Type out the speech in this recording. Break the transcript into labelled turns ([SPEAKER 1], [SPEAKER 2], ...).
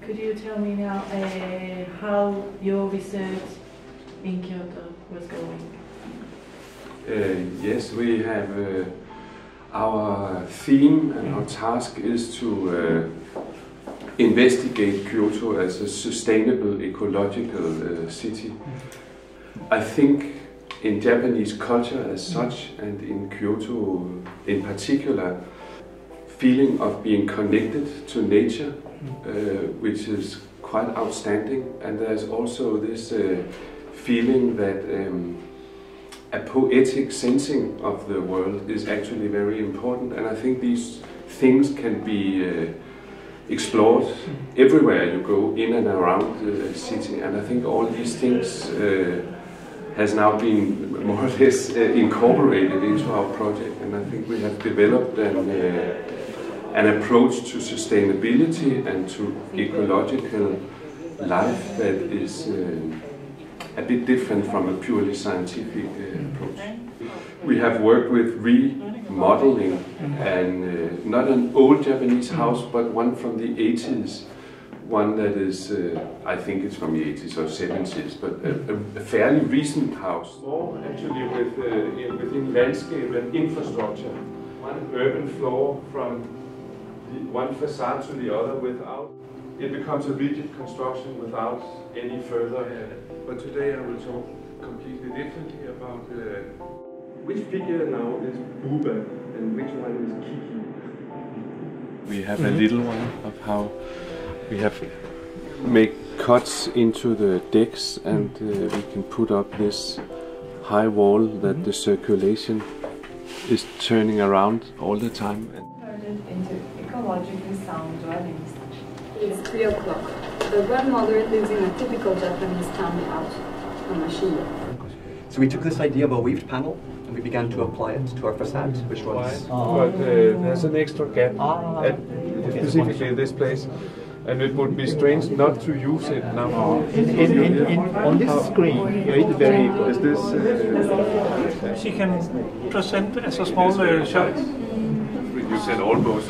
[SPEAKER 1] Could you tell me now how your research in Kyoto was going?
[SPEAKER 2] Yes, we have our theme and our task is to investigate Kyoto as a sustainable ecological city. I think in Japanese culture as such, and in Kyoto in particular, feeling of being connected to nature, which is quite outstanding, and there's also this feeling that a poetic sensing of the world is actually very important, and I think these things can be explored everywhere you go in and around the city, and I think all these things has now been more or less incorporated into our project, and I think we have developed an approach to sustainability and to ecological life that is a bit different from a purely scientific approach. We have worked with remodeling and not an old Japanese house, but one from the 80s. One that is, I think it's from the 80s or 70s, but a fairly recent house. More actually within landscape and infrastructure. One urban floor from one facade to the other without, it becomes a rigid construction without any further. But today I will talk completely differently about which figure now is Booba and which one is Kiki. We have a little one of how we have made cuts into the decks, and we can put up this high wall that the circulation is turning around all the time.
[SPEAKER 1] Into ecologically sound dwellings.
[SPEAKER 3] It's 3 o'clock. The grandmother lives in a typical Japanese townhouse on Mashiya.
[SPEAKER 4] So we took this idea of a weaved panel and we began to apply it to our facade, which was...
[SPEAKER 2] But there's an extra gap at specifically this place, and it would be strange not to use it now.
[SPEAKER 5] On this screen, it's very...
[SPEAKER 2] Is this...
[SPEAKER 5] She can present as a small shot.
[SPEAKER 2] You said almost.